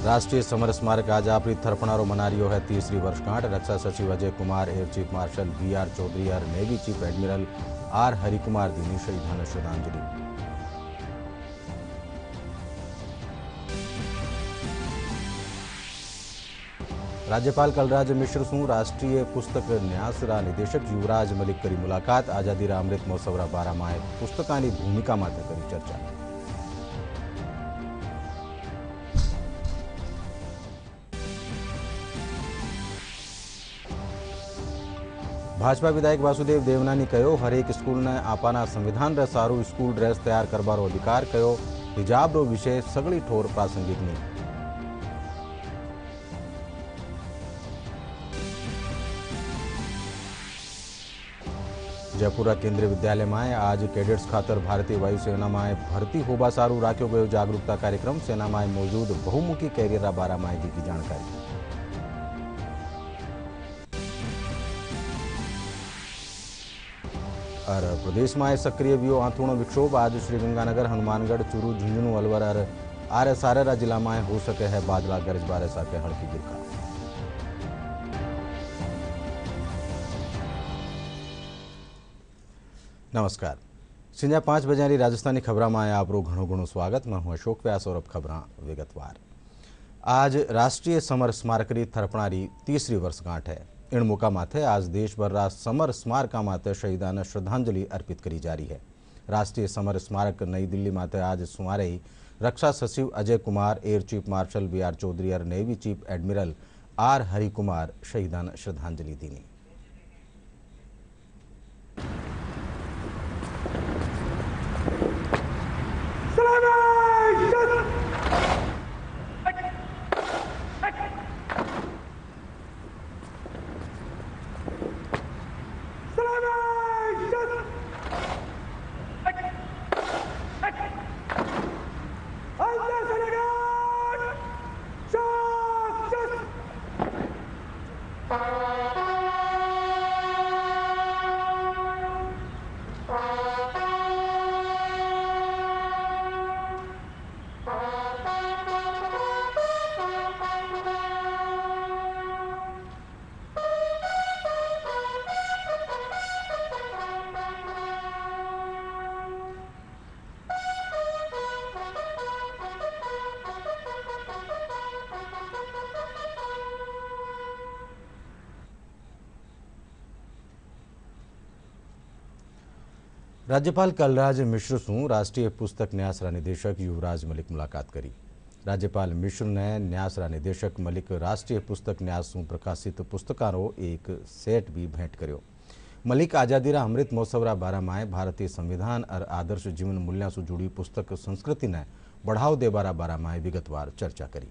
राष्ट्रीय समर स्मारक आज आपरी थरपणारो मना रह्यो है 30री वर्षगांठ। रक्षा सचिव Ajay Kumar, air chief marshal V R. Chaudhari और navy chief admiral R. Harikumar दी शहीदान श्रद्धांजलि। राज्यपाल कलराज मिश्र सु राष्ट्रीय पुस्तक न्यास निदेशक युवराज मलिक करी मुलाकात। आजादी अमृत महोत्सव बारा में पुस्तकानी भूमिका माटे करी चर्चा। भाजपा विधायक वासुदेव देवनानी कहो, हरेक स्कूल ने आपाना संविधान रे सारू स्कूल ड्रेस तैयार करवारो अधिकार। कहो, हिजाब रो विषय सगली ठोर प्रासंगिक नहीं। जयपुरा केंद्रीय विद्यालय में आज कैडेट्स खातर भारतीय वायुसेना में भर्ती होबा सारू राख्यो गयो जागरूकता कार्यक्रम। सेना में मौजूद बहुमुखी कैरियर बारा में दी की जानकारी। और प्रदेश में सक्रिय व्यो आंतूणो विक्षोभ। आज श्रीगंगानगर, हनुमानगढ़, चूरू, झुंझुनू, अलवर और आर सारेरा जिला में हो सके है बादला गरज बारिश साथे हल्की गिरखा। नमस्कार, संजा 5 बजे राजस्थानी खबरों में आपरो घणो स्वागत। मैं हूं अशोक व्यास और अब खबरें विगतवार। आज राष्ट्रीय समर स्मारक री थरपणारी 30री वर्षगांठ है। इन मौका माथे आज देश भर समर स्मारक माते शहीदान श्रद्धांजलि अर्पित करी जा रही है। राष्ट्रीय समर स्मारक नई दिल्ली माते आज सुमारे रक्षा सचिव Ajay Kumar, air chief marshal V R. Chaudhari और navy chief admiral R. Harikumar शहीदान श्रद्धांजलि दी। राज्यपाल कलराज मिश्र सु राष्ट्रीय पुस्तक न्यास निदेशक युवराज मलिक मुलाकात करी। राज्यपाल मिश्र ने न्यास निदेशक मलिक राष्ट्रीय पुस्तक न्यास सु प्रकाशित पुस्तकारो एक सेट भी भेंट कर्यो। मलिक आजादी अमृत महोत्सव बारा में भारतीय संविधान और आदर्श जीवन मूल्यों से जुड़ी पुस्तक संस्कृति ने बढ़ाव देबारा बारा में विगतवार चर्चा करी।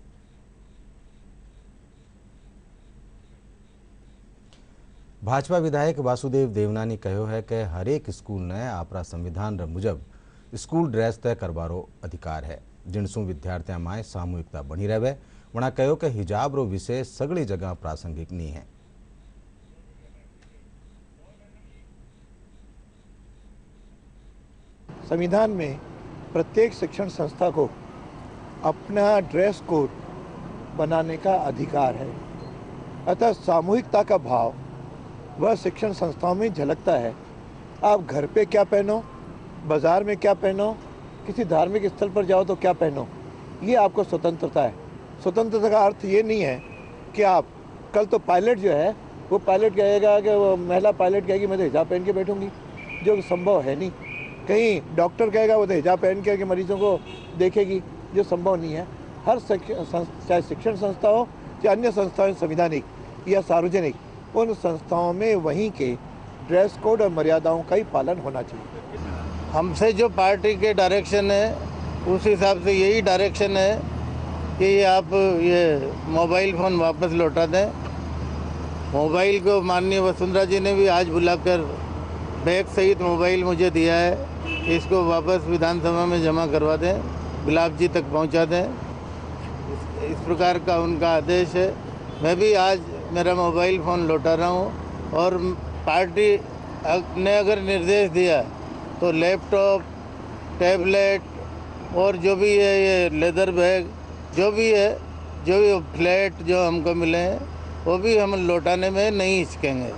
भाजपा विधायक वासुदेव देवनानी कहो है कि हरेक स्कूल ने आपरा संविधान रे मुजब स्कूल ड्रेस तय करवारो अधिकार है, जिनसु विद्यार्थियों में सामूहिकता बनी रहे। वना कहो कि हिजाब रो विषय सगली जगह प्रासंगिक नहीं है। संविधान में प्रत्येक शिक्षण संस्था को अपना ड्रेस कोड बनाने का अधिकार है। अतः सामूहिकता का भाव वह शिक्षण संस्थाओं में झलकता है। आप घर पे क्या पहनो, बाज़ार में क्या पहनो, किसी धार्मिक स्थल पर जाओ तो क्या पहनो, ये आपको स्वतंत्रता है। स्वतंत्रता का अर्थ ये नहीं है कि आप कल तो पायलट जो है वो पायलट कहेगा कि वो महिला पायलट कहेगी मैं तो हिजाब पहन के बैठूंगी, जो संभव है नहीं। कहीं डॉक्टर कहेगा वो तो हिजाब पहन के मरीजों को देखेगी, जो संभव नहीं है। हर चाहे शिक्षण संस्था हो चाहे अन्य संस्थाएं संवैधानिक या सार्वजनिक, उन संस्थाओं में वहीं के ड्रेस कोड और मर्यादाओं का ही पालन होना चाहिए। हमसे जो पार्टी के डायरेक्शन है उस हिसाब से यही डायरेक्शन है कि आप ये मोबाइल फ़ोन वापस लौटा दें। मोबाइल को माननीय वसुंधरा जी ने भी आज बुलाकर बैग सहित मोबाइल मुझे दिया है, इसको वापस विधानसभा में जमा करवा दें, गुलाब जी तक पहुंचा दें। इस प्रकार का उनका आदेश है। मैं भी आज मेरा मोबाइल फ़ोन लौटा रहा हूँ और पार्टी ने अगर निर्देश दिया तो लैपटॉप, टैबलेट और जो भी है ये लेदर बैग जो भी है जो ये फ्लैट जो हमको मिले हैं वो भी हम लौटाने में नहीं हिचकेंगे।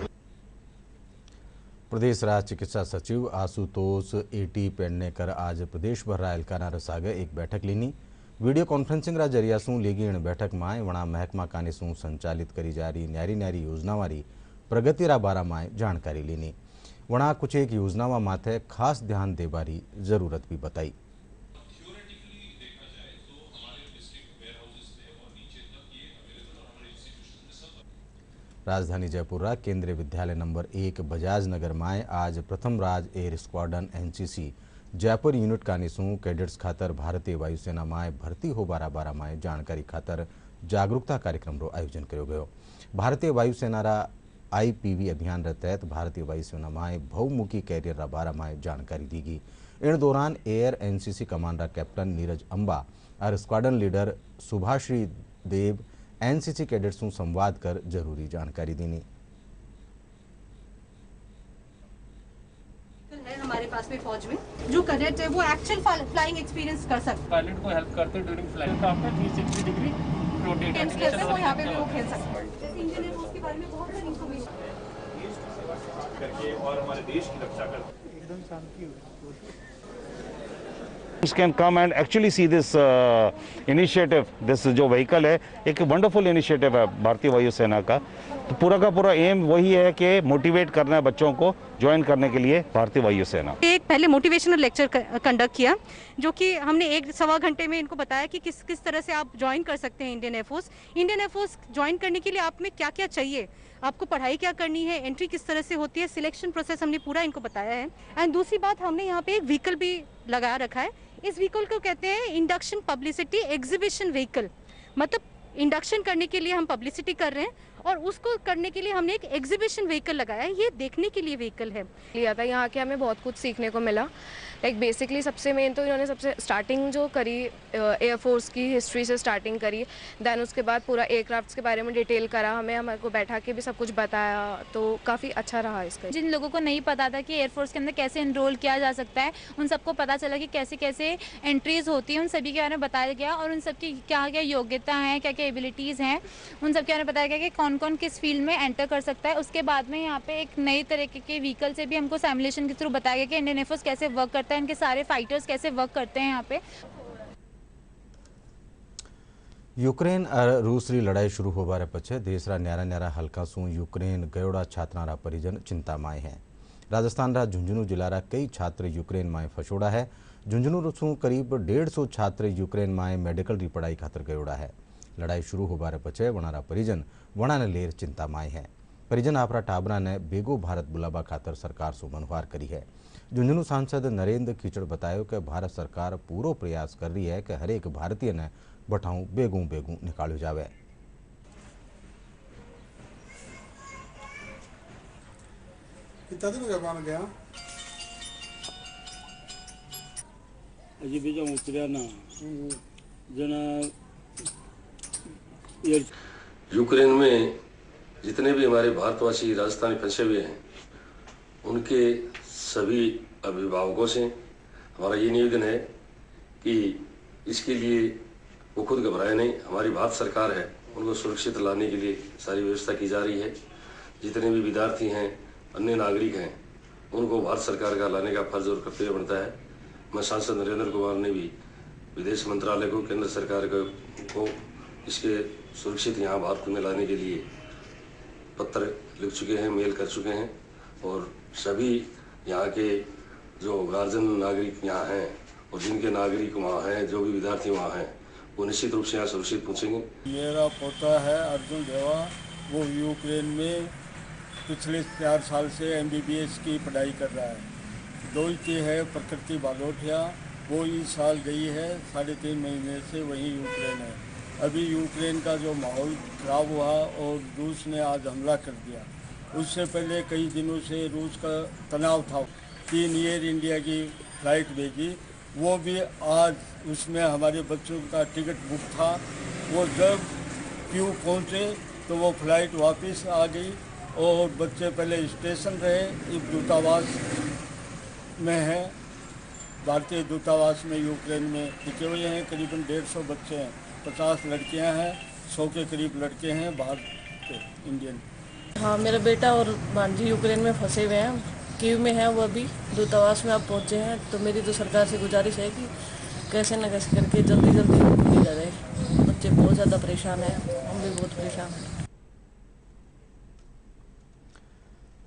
प्रदेश राज्य चिकित्सा सचिव आशुतोष एटी पेडनेकर आज प्रदेश भर रायलकाना रसागे एक बैठक लीनी। वीडियो कॉन्फ्रेंसिंग जरिया शू लीगी बैठक में वणा महकमा काने शू संचालित करी जा रही न्यारी न्यारी योजनावारी प्रगति बारा में जानकारी लीनी। वणा कुछ एक योजनाओं माथे खास ध्यान देवारी जरूरत भी बताई। राजधानी जयपुर केंद्रीय विद्यालय नंबर 1 बजाज नगर में आज प्रथम Raj air squadron NCC Jaipur unit कानीसू कैडेट्स खातर भारतीय वायुसेना में भर्ती हो बारा में जानकारी खातर जागरूकता कार्यक्रम रो आयोजन किया गयो। भारतीय वायुसेना रा IPV अभियान रे तहत भारतीय वायुसेना में बहुमुखी कैरियर रा बारा में जानकारी दी गई। इन दौरान air NCC commander captain Neeraj Amba और स्क्वाड्रन लीडर सुभाश्री देव NCC कैडेट्स से संवाद कर जरूरी जानकारी देनी। हमारे पास में फौज में जो कैडेट है वो एक्चुअल फ्लाइंग एक्सपीरियंस कर सकते हैं। पायलट को हेल्प करते हैं ड्यूरिंग फ्लाइट का आपका 360 डिग्री रोटेट वो यहाँ पे भी वो खेल सकते हैं। इंडियन एयरफोर्स के बारे में बहुत सारी इन्फॉर्मेशन करके और हमारे देश की रक्षा करते एकदम शांति हो। can come and actually see this initiative. This जो vehicle है एक wonderful initiative है भारतीय वायुसेना का। तो पूरा का पूरा एम वही है कि मोटिवेट करना है बच्चों को ज्वाइन करने के लिए भारतीय वायुसेना। एक पहले मोटिवेशनल लेक्चर कंडक्ट किया जो कि हमने 1-1.25 घंटे में इनको बताया कि किस तरह से आप ज्वाइन कर सकते हैं Indian air force. Indian air force join करने के लिए आप में क्या क्या चाहिए, आपको पढ़ाई क्या करनी है, एंट्री किस तरह से होती है, सिलेक्शन प्रोसेस हमने पूरा इनको बताया है। एंड दूसरी बात, हमने यहाँ पे एक व्हीकल भी लगा रखा है। इस व्हीकल को कहते हैं इंडक्शन पब्लिसिटी एग्जीबिशन व्हीकल। मतलब इंडक्शन करने के लिए हम पब्लिसिटी कर रहे हैं और उसको करने के लिए हमने एक एग्जीबिशन व्हीकल लगाया है। ये देखने के लिए व्हीकल है। लिया था यहाँ के, हमें बहुत कुछ सीखने को मिला। लाइक बेसिकली सबसे मेन तो इन्होंने सबसे स्टार्टिंग जो करी एयरफोर्स की हिस्ट्री से स्टार्टिंग करी, देन उसके बाद पूरा एयरक्राफ्ट्स के बारे में डिटेल करा, हमारे को बैठा के भी सब कुछ बताया, तो काफ़ी अच्छा रहा इसका। जिन लोगों को नहीं पता था कि एयरफोर्स के अंदर कैसे एनरोल किया जा सकता है, उन सबको पता चला कि कैसे कैसे एंट्रीज होती हैं, उन सभी के बारे में बताया गया और उन सब की क्या क्या योग्यता हैं, क्या क्या एबिलिटीज़ हैं, उन सब के बारे में बताया गया कि कौन कौन किस फील्ड में एंटर कर सकता है। उसके बाद में यहाँ पे एक नई तरीके के व्हीकल से भी हमको सिमुलेशन के थ्रू बताया गया कि इंडियन एयरफोर्स कैसे वर्क करता है, इनके सारे फाइटर्स कैसे वर्क करते हैं यहाँ पे। यूक्रेन और रूस री लड़ाई शुरू होबारे पछे देश रा न्यारा न्यारा हल्का सू यूक्रेन गयोड़ा छात्रा रा परिजन चिंता में है। राजस्थान रा झुंझुनू जिला रा कई छात्र यूक्रेन में फसोड़ा है। झुंझुनू सू करीब 150 छात्र यूक्रेन में मेडिकल री पढ़ाई खातर गयोड़ा है। लड़ाई शुरू होबारे पछे वणारा परिजन वणा ने लेर चिंता में है। परिजन आपरा टाबरा ने बेगो भारत बुलावा खातर सरकार से मनवार करी है। झुंझुनू सांसद नरेंद्र कीचड़ बतायो कि भारत सरकार पूरो प्रयास कर रही है कि हर एक भारतीय ने बठाऊ बेगू बेगू निकालो जावे। यूक्रेन में जितने भी हमारे भारतवासी राजस्थानी फंसे हुए हैं, उनके सभी अभिभावकों से हमारा ये निवेदन है कि इसके लिए वो खुद घबराए नहीं। हमारी भारत सरकार है, उनको सुरक्षित लाने के लिए सारी व्यवस्था की जा रही है। जितने भी विद्यार्थी हैं, अन्य नागरिक हैं, उनको भारत सरकार का लाने का फर्ज और कर्तव्य बनता है। मैं सांसद नरेंद्र कुमार ने भी विदेश मंत्रालय को, केंद्र सरकार को इसके सुरक्षित यहाँ भारत में लाने के लिए पत्र लिख चुके हैं, मेल कर चुके हैं और सभी यहाँ के जो गार्जियन नागरिक यहाँ हैं और जिनके नागरिक वहाँ हैं, जो भी विद्यार्थी वहाँ हैं, वो निश्चित रूप से यहाँ सुरक्षित पहुँचेंगे। मेरा पोता है अर्जुन देवा, वो यूक्रेन में पिछले 4 साल से MBBS की पढ़ाई कर रहा है। दोस्ती है प्रकृति बालोटिया, वो इस साल गई है 3.5 महीने से वहीं यूक्रेन है। अभी यूक्रेन का जो माहौल खराब हुआ और रूस ने आज हमला कर दिया, उससे पहले कई दिनों से रूस का तनाव था। 3 एयर इंडिया की फ़्लाइट भेजी, वो भी आज उसमें हमारे बच्चों का टिकट बुक था। वो जब क्यों पहुँचे तो वो फ़्लाइट वापस आ गई और बच्चे पहले स्टेशन रहे, एक दूतावास में है, भारतीय दूतावास में यूक्रेन में टिके हुए हैं। करीबन 150 बच्चे हैं, 50 लड़कियां हैं 100 के करीब लड़के हैं बाहर के इंडियन। हाँ, मेरा बेटा और भांजी यूक्रेन में फंसे हुए हैं, कीव में है वो, अभी दूतावास में आप पहुँचे हैं। तो मेरी तो सरकार से गुजारिश है कि कैसे न कैसे करके जल्दी जल्दी भेजा जाए। बच्चे बहुत ज़्यादा परेशान हैं, हम भी बहुत परेशान हैं।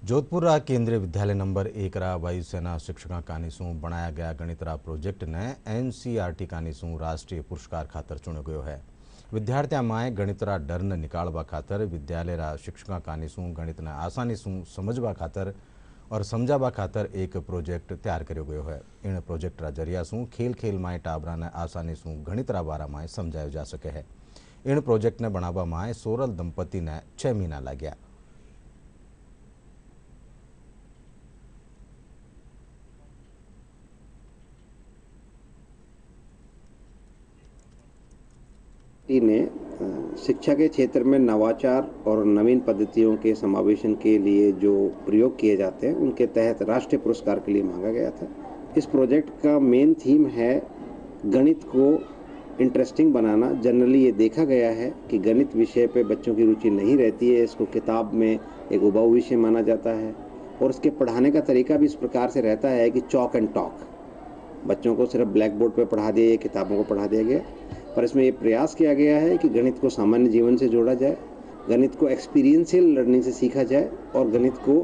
जोधपुर केंद्रीय विद्यालय नंबर 1 वायुसेना शिक्षक कानीसू बनाया गया गणित प्रोजेक्ट ने NCERT कानीसू राष्ट्रीय पुरस्कार खातर चुनो गयो है। विद्यार्थियों में गणित डर ने निकालवा खातर विद्यालय शिक्षक कानीसू गणित ने आसानी से समझवा खातर और समझावा खातर एक प्रोजेक्ट तैयार करो गयो है। इन प्रोजेक्ट जरिया से खेल खेल में टाबरा ने आसानी से गणित बारा में समझायो जा सके है। इन प्रोजेक्ट ने बनावा में सोरल दंपति ने 6 महीना लाग्या। ने शिक्षा के क्षेत्र में नवाचार और नवीन पद्धतियों के समावेशन के लिए जो प्रयोग किए जाते हैं उनके तहत राष्ट्रीय पुरस्कार के लिए मांगा गया था। इस प्रोजेक्ट का मेन थीम है गणित को इंटरेस्टिंग बनाना। जनरली ये देखा गया है कि गणित विषय पे बच्चों की रुचि नहीं रहती है, इसको किताब में एक उबाऊ विषय माना जाता है और इसके पढ़ाने का तरीका भी इस प्रकार से रहता है कि चॉक एंड टॉक। बच्चों को सिर्फ ब्लैक बोर्ड पर पढ़ा दिया, किताबों को पढ़ा दिया गया, पर इसमें ये प्रयास किया गया है कि गणित को सामान्य जीवन से जोड़ा जाए, गणित को एक्सपीरियंशियल लर्निंग से सीखा जाए और गणित को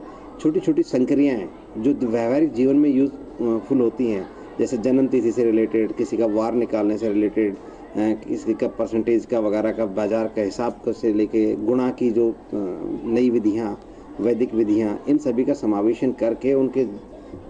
छोटी छोटी संक्रियाएं जो व्यवहारिक जीवन में यूजफुल होती हैं, जैसे जन्म तिथि से रिलेटेड, किसी का वार निकालने से रिलेटेड, किसी का परसेंटेज का वगैरह का, बाजार का हिसाब से लेके गुणा की जो नई विधियाँ, वैदिक विधियाँ, इन सभी का समावेशन करके उनके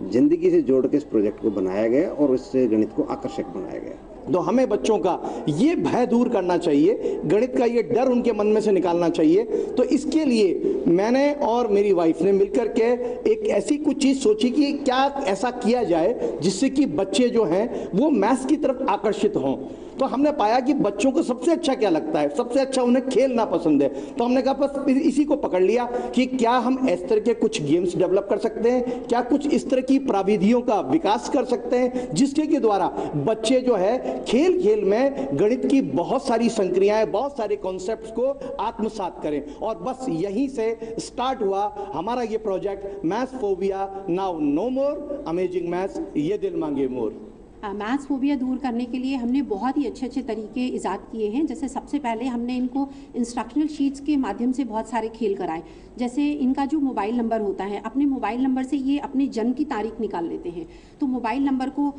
जिंदगी से जोड़ के इस प्रोजेक्ट को बनाया गया और इससे गणित को आकर्षक बनाया गया। तो हमें बच्चों का ये भय दूर करना चाहिए, गणित का ये डर उनके मन में से निकालना चाहिए। तो इसके लिए मैंने और मेरी वाइफ ने मिलकर के एक ऐसी कुछ चीज़ सोची कि क्या ऐसा किया जाए जिससे कि बच्चे जो हैं वो मैथ्स की तरफ आकर्षित हों। तो हमने पाया कि बच्चों को सबसे अच्छा क्या लगता है, सबसे अच्छा उन्हें खेलना पसंद है। तो हमने कहा बस इसी को पकड़ लिया कि क्या हम इस तरह के कुछ गेम्स डेवलप कर सकते हैं, क्या कुछ इस तरह की प्राविधियों का विकास कर सकते हैं जिसके के द्वारा बच्चे जो है खेल खेल में गणित की बहुत सारी संक्रियाएं, बहुत सारे कॉन्सेप्ट्स को आत्मसात करें। और बस यहीं से स्टार्ट हुआ हमारा ये project maths phobia now no more, amazing maths ये दिल मांगे मोर। मैथ्स फोबिया दूर करने के लिए हमने बहुत ही अच्छे अच्छे तरीके ईजाद किए हैं। जैसे सबसे पहले हमने इनको इंस्ट्रक्शनल शीट्स के माध्यम से बहुत सारे खेल कराए। जैसे इनका जो मोबाइल नंबर होता है, अपने मोबाइल नंबर से ये अपने जन्म की तारीख निकाल लेते हैं। तो मोबाइल नंबर को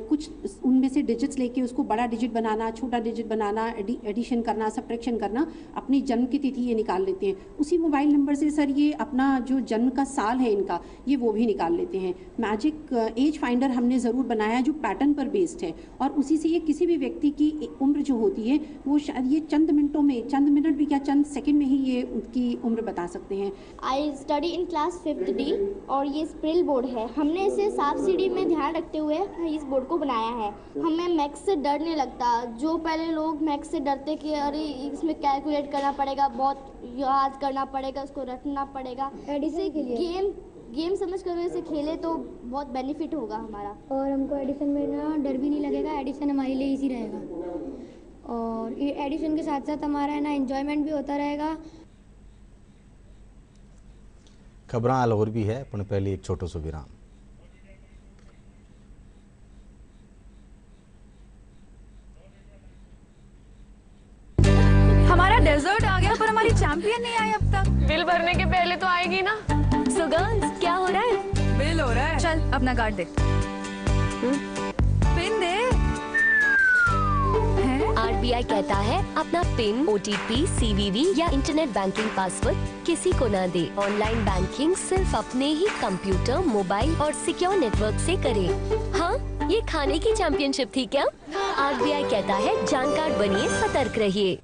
कुछ उनमें से डिजिट्स लेके उसको बड़ा डिजिट बनाना, छोटा डिजिट बनाना, एडिशन करना, सब्ट्रैक्शन करना, अपनी जन्म की तिथि ये निकाल लेते हैं। उसी मोबाइल नंबर से सर ये अपना जो जन्म का साल है इनका, ये वो भी निकाल लेते हैं। मैजिक एज फाइंडर हमने ज़रूर बनाया जो पैटर्न पर बेस्ड है और उसी से ये किसी भी व्यक्ति की उम्र जो होती है वो शायद ये चंद मिनटों में, चंद मिनट भी क्या चंद सेकंड में ही ये उनकी उम्र बता सकते हैं। I study in class 5th D और ये स्प्रिल बोर्ड है। हमने इसे सांप सीढ़ी में ध्यान रखते हुए इस बोर्ड को बनाया है। हमें मैथ्स से डर नहीं लगता। जो पहले लोग मैथ्स से डरते कि अरे इसमें कैलकुलेट करना पड़ेगा, बहुत याद करना पड़ेगा, उसको रटना पड़ेगा, एडिशन के लिए गेम समझ कर इसे खेले तो बहुत बेनिफिट होगा हमारा। और हमको एडिशन में ना डर भी नहीं लगेगा, एडिशन हमारे लिए इजी रहेगा और ये एडिशन के साथ साथ हमारा है ना एंजॉयमेंट भी होता रहेगा। खबरां आल और भी है, पण पहले एक छोटो सो विराम। हमारा डेजर्ट आ गया पर हमारी चैंपियन नहीं आई अब तक। बिल भरने के पहले तो आएगी ना। सो गर्ल्स क्या हो रहा है? बिल हो रहा है। चल अपना कार्ड दे। पिन दे। RBI कहता है अपना पिन, OTP, CVV या इंटरनेट बैंकिंग पासवर्ड किसी को ना दे। ऑनलाइन बैंकिंग सिर्फ अपने ही कंप्यूटर, मोबाइल और सिक्योर नेटवर्क से करे। हाँ, ये खाने की चैंपियनशिप थी क्या? RBI कहता है जानकार बनिए, सतर्क रहिए।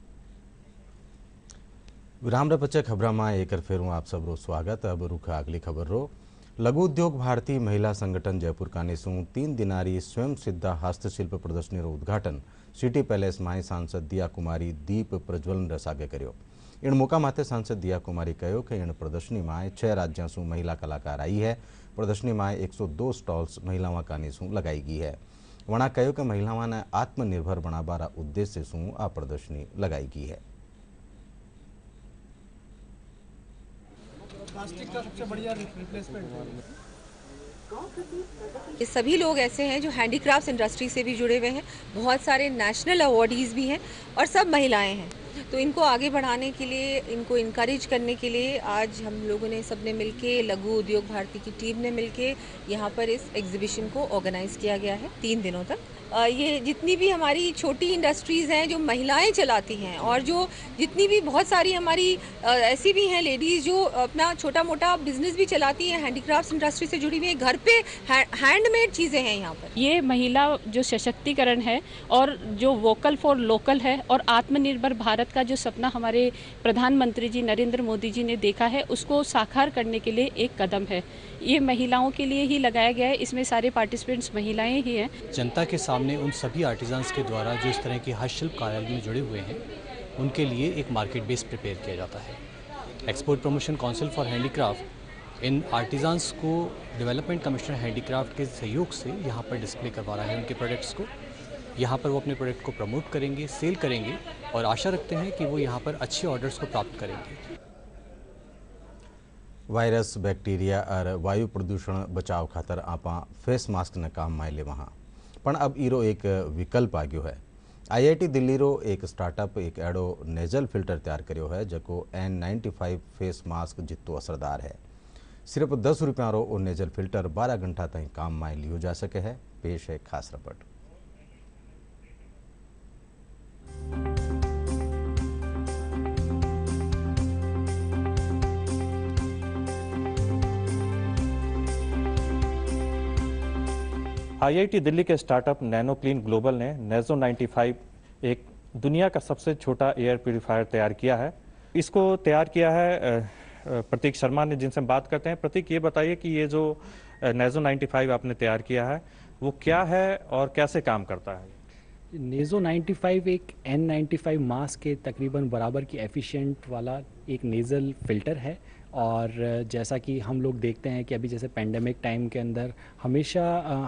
विराम रे पचे खबरा में एक फेरू आप सबरो स्वागत। अब रुख अगली खबर रो। लघु उद्योग भारती महिला संगठन जयपुर कानीसू 3 दिनारी स्वयं सिद्धा हस्तशिल्प प्रदर्शनी रो उद्घाटन सिटी पैलेस में सांसद दिया कुमारी दीप प्रज्वलन रसागे कर्यो। इन मौका माथे सांसद दिया कुमारी कहो कि इन प्रदर्शनी में 6 राज्यों से महिला कलाकार आई है। प्रदर्शनी में 102 स्टॉल्स महिलाओं कानीसू लगाई गई है। वणा कहो कि महिलाओं ने आत्मनिर्भर बनावारा उद्देश्य से आ प्रदर्शनी लगाई गई है। प्लास्टिक का सबसे बढ़िया रिप्लेसमेंट है। ये सभी लोग ऐसे हैं जो हैंडीक्राफ्ट्स इंडस्ट्री से भी जुड़े हुए हैं, बहुत सारे नेशनल अवार्डीज़ भी हैं और सब महिलाएं हैं। तो इनको आगे बढ़ाने के लिए, इनको इनकरेज करने के लिए आज हम लोगों ने सबने मिलके, लघु उद्योग भारती की टीम ने मिलके यहाँ पर इस एग्जीबिशन को ऑर्गेनाइज किया गया है 3 दिनों तक। ये जितनी भी हमारी छोटी इंडस्ट्रीज़ हैं जो महिलाएं चलाती हैं और जो जितनी भी बहुत सारी हमारी ऐसी भी हैं लेडीज़ जो अपना छोटा मोटा बिजनेस भी चलाती हैं, हैंडीक्राफ्ट्स इंडस्ट्री से जुड़ी हुई हैं, घर पे हैंडमेड चीज़ें हैं यहाँ पर। ये महिला जो सशक्तिकरण है और जो वोकल फॉर लोकल है और आत्मनिर्भर भारत का जो सपना हमारे प्रधानमंत्री जी नरेंद्र मोदी जी ने देखा है, उसको साकार करने के लिए एक कदम है। ये महिलाओं के लिए ही लगाया गया है, इसमें सारे पार्टिसिपेंट्स महिलाएं ही हैं। जनता के सामने उन सभी आर्टिजन्स के द्वारा जो इस तरह के हस्तशिल्प कार्यालय में जुड़े हुए हैं, उनके लिए एक मार्केट बेस प्रिपेयर किया जाता है। Export promotion council for handicraft in artisans को डेवलपमेंट कमिश्नर हैंडीक्राफ्ट के सहयोग से यहाँ पर डिस्प्ले करवा रहा है उनके प्रोडक्ट्स को। यहाँ पर वो अपने प्रोडक्ट को प्रमोट करेंगे, सेल करेंगे और आशा रखते हैं कि वो यहाँ पर अच्छे ऑर्डर्स को प्राप्त करेंगे। वायरस, बैक्टीरिया और वायु प्रदूषण बचाव खातर आपा फेस मास्क ने काम में लेवा हाँ, पण अब ईरो एक विकल्प आ गयो है। IIT दिल्ली रो एक स्टार्टअप एक एडो नेजल फिल्टर तैयार करियो है जो N95 फेस मास्क जितो असरदार है। सिर्फ 10 रुपया रो वो नेजल फिल्टर 12 घंटा तक काम में लियो जा सके है। पेश है खास रिपोर्ट। IIT दिल्ली के स्टार्टअप नैनो क्लीन ग्लोबल ने नेजो 95 एक दुनिया का सबसे छोटा एयर प्यूरिफायर तैयार किया है। इसको तैयार किया है प्रतीक शर्मा ने, जिनसे हम बात करते हैं। प्रतीक, ये बताइए कि ये जो नेजो 95 आपने तैयार किया है वो क्या है और कैसे काम करता है? नेजो 95 एक N95 मास्क के तकरीबन बराबर की एफिशिएंट वाला एक नेज़ल फिल्टर है। और जैसा कि हम लोग देखते हैं कि अभी जैसे पेंडेमिक टाइम के अंदर हमेशा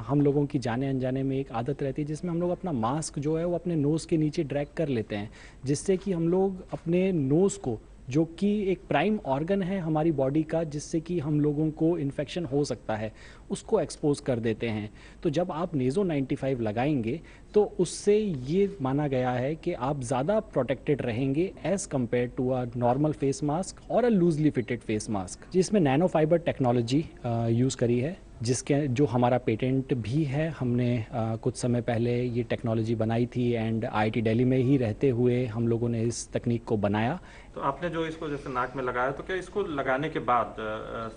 हम लोगों की जाने अनजाने में एक आदत रहती है जिसमें हम लोग अपना मास्क जो है वो अपने नोज़ के नीचे ड्रैग कर लेते हैं, जिससे कि हम लोग अपने नोज़ को, जो कि एक प्राइम ऑर्गन है हमारी बॉडी का, जिससे कि हम लोगों को इन्फेक्शन हो सकता है, उसको एक्सपोज कर देते हैं। तो जब आप नेजो 95 लगाएंगे तो उससे ये माना गया है कि आप ज़्यादा प्रोटेक्टेड रहेंगे as compare to a normal face mask और a loosely fitted face mask, जिसमें नैनो फाइबर टेक्नोलॉजी यूज़ करी है, जिसके जो हमारा पेटेंट भी है। हमने कुछ समय पहले ये टेक्नोलॉजी बनाई थी एंड IIT दिल्ली में ही रहते हुए हम लोगों ने इस तकनीक को बनाया। तो आपने जो इसको जैसे नाक में लगाया, तो क्या इसको लगाने के बाद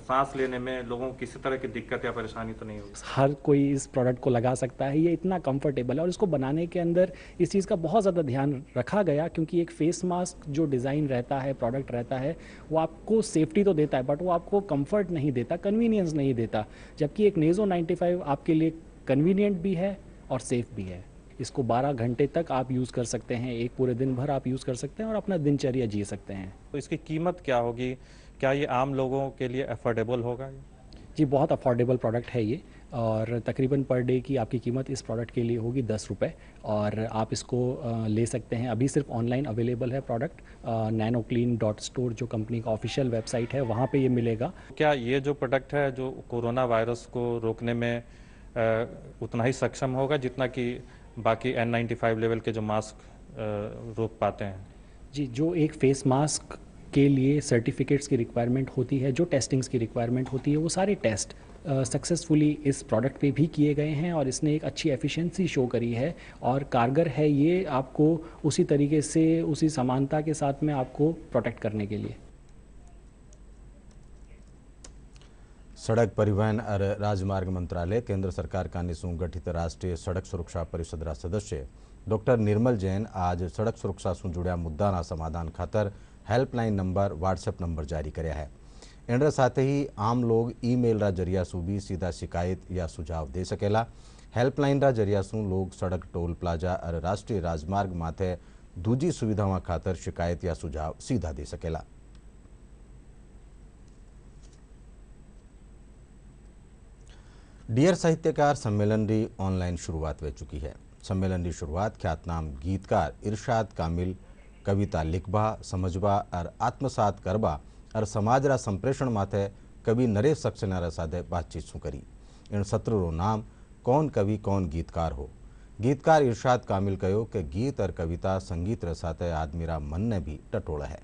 सांस लेने में लोगों को किसी तरह की दिक्कत या परेशानी तो नहीं होगी? हर कोई इस प्रोडक्ट को लगा सकता है, ये इतना कंफर्टेबल है। और इसको बनाने के अंदर इस चीज़ का बहुत ज़्यादा ध्यान रखा गया, क्योंकि एक फेस मास्क जो डिज़ाइन रहता है, प्रोडक्ट रहता है, वो आपको सेफ्टी तो देता है बट वो आपको कंफर्ट नहीं देता, कन्वीनियंस नहीं देता। जबकि एक नेजो 95 आपके लिए कन्वीनियंट भी है और सेफ भी है। इसको 12 घंटे तक आप यूज़ कर सकते हैं, एक पूरे दिन भर आप यूज़ कर सकते हैं और अपना दिनचर्या जी सकते हैं। तो इसकी कीमत क्या होगी? क्या ये आम लोगों के लिए अफोर्डेबल होगा? जी, बहुत अफोर्डेबल प्रोडक्ट है ये, और तकरीबन पर डे की आपकी कीमत इस प्रोडक्ट के लिए होगी 10 रुपये, और आप इसको ले सकते हैं। अभी सिर्फ ऑनलाइन अवेलेबल है प्रोडक्ट, nanoclean.store जो कंपनी का ऑफिशियल वेबसाइट है, वहाँ पे ये मिलेगा। क्या ये जो प्रोडक्ट है जो कोरोना वायरस को रोकने में उतना ही सक्षम होगा जितना कि बाकी N95 लेवल के जो मास्क रोक पाते हैं? जी, जो एक फेस मास्क के लिए सर्टिफिकेट्स की रिक्वायरमेंट होती है, जो टेस्टिंग्स की रिक्वायरमेंट होती है, वो सारे टेस्ट सक्सेसफुली इस प्रोडक्ट पे भी किए गए हैं और इसने एक अच्छी एफिशिएंसी शो करी है और कारगर है ये आपको उसी तरीके से, उसी समानता के साथ में आपको प्रोटेक्ट करने के लिए। सड़क परिवहन और राजमार्ग मंत्रालय केंद्र सरकार का सुगठित राष्ट्रीय सड़क सुरक्षा परिषद रा सदस्य डॉक्टर निर्मल जैन आज सड़क सुरक्षा से जुड़ा मुद्दा समाधान खातर हेल्पलाइन नंबर, व्हाट्सएप नंबर जारी कराया है। इन साथ ही आम लोग ईमेल रा जरिया से भी सीधा शिकायत या सुझाव दे सकेला। हेल्पलाइन रा जरिया से लोग सड़क, टोल प्लाजा और राष्ट्रीय राजमार्ग माथे दूजी सुविधाओं खातर शिकायत या सुझाव सीधा दे सकेला। डियर साहित्यकार सम्मेलन की ऑनलाइन शुरुआत हो चुकी है। सम्मेलन की शुरुआत ख्यातनाम गीतकार इरशाद कामिल कविता लिखबा, समझबा और आत्मसात करबा और समाजरा संप्रेषण माथे कवि नरेश सक्सेना साथे बातचीत शू करी। इन सत्ररो नाम कौन कवि कौन गीतकार हो। गीतकार इरशाद कामिल कहो कि गीत और कविता संगीत साथे आदमीरा मन ने भी टटोड़ा है।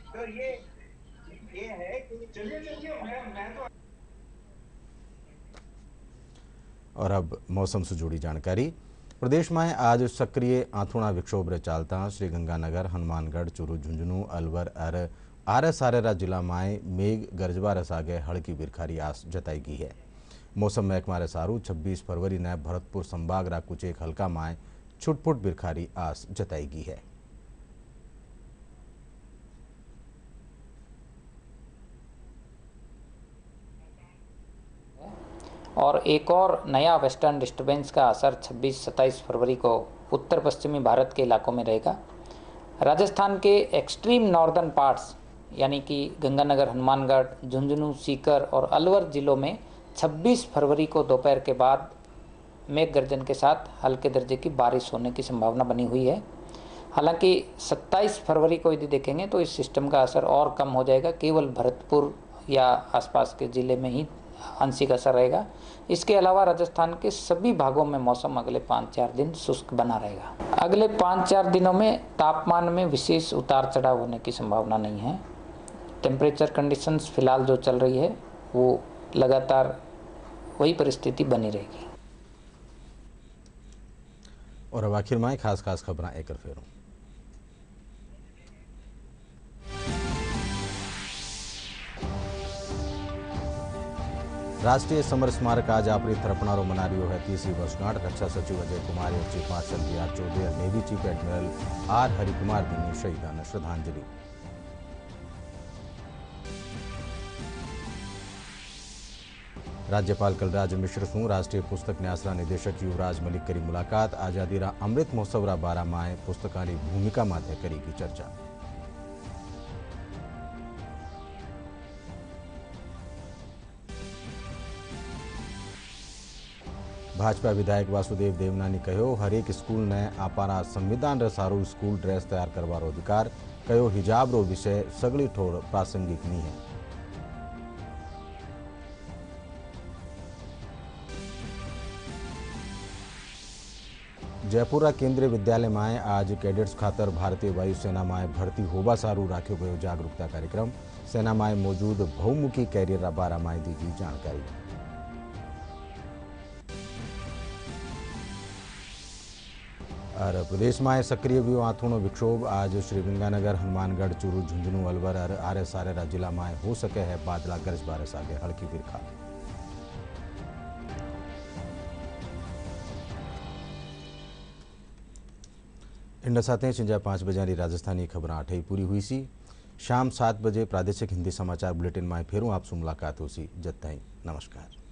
तो ये है कि चलिए मैं तो। और अब मौसम से जुड़ी जानकारी। प्रदेश में आज सक्रिय आथुणा विक्षोभ रे चालता श्रीगंगानगर, हनुमानगढ़, चूरू, झुंझुनू, अलवर और आरे सारेरा जिला में मेघ गरजवा सागे हल्की बिरखारी आस जताई गई है। मौसम महकमा रे सारू 26 फरवरी ने भरतपुर संभाग रा कुछ एक हल्का में छुटपुट बिरखारी आस जताई गई है। और एक और नया वेस्टर्न डिस्टर्बेंस का असर 26-27 फरवरी को उत्तर पश्चिमी भारत के इलाकों में रहेगा। राजस्थान के एक्सट्रीम नॉर्दर्न पार्ट्स यानी कि गंगानगर, हनुमानगढ़, झुंझुनू, सीकर और अलवर जिलों में 26 फरवरी को दोपहर के बाद मेघ गर्जन के साथ हल्के दर्जे की बारिश होने की संभावना बनी हुई है। हालांकि 27 फरवरी को यदि देखेंगे तो इस सिस्टम का असर और कम हो जाएगा, केवल भरतपुर या आसपास के ज़िले में ही आंशिक असर रहेगा। इसके अलावा राजस्थान के सभी भागों में मौसम अगले 5-4 दिन शुष्क बना रहेगा। अगले 5-4 दिनों में तापमान में विशेष उतार चढ़ाव होने की संभावना नहीं है। टेम्परेचर कंडीशंस फिलहाल जो चल रही है वो लगातार वही परिस्थिति बनी रहेगी। और अब आखिर में खास खबरें एक फेरों। राष्ट्रीय समर स्मारक आज आपरी थरपणारो मना रही है 30वीं वर्षगांठ। रक्षा सचिव अजय कुमार और चीफ मार्शल बी.आर. चौधरी और navy chief admiral R. Harikumar दी शहीदान श्रद्धांजलि। राज्यपाल कलराज मिश्र सू राष्ट्रीय पुस्तक न्यासरा निदेशक युवराज मलिक करी मुलाकात। आजादी रा अमृत महोत्सव रा बारा में पुस्तकानी भूमिका माथे करेगी चर्चा। भाजपा विधायक वासुदेव देवनानी कहो हरेक स्कूल ने आपारा संविधान रे सारू स्कूल ड्रेस तैयार करवारो अधिकार। कहो हिजाब रो विषय सगली ठोड़ प्रासंगिक नहीं है। जयपुरा केंद्रीय विद्यालय में आज कैडेट्स खातर भारतीय वायुसेना में भर्ती होबा सारू राख्यो गयो जागरूकता कार्यक्रम। सेना में मौजूद बहुमुखी कैरियर बारा में दी गई जानकारी। और प्रदेश में सक्रिय भी आथुणो विक्षोभ आज श्रीगंगानगर, हनुमानगढ़, चूरू, झुंझुनू, अलवर और आरे सारेरा जिला में हो सके है बादला गरज बारिश आगे हल्की बिरखा। इन साथ संजा 5 बजे राजस्थानी खबर 8 पूरी हुई सी। शाम 7 बजे प्रादेशिक हिंदी समाचार बुलेटिन में फेरू आपसे मुलाकात हो सी। जब तक नमस्कार।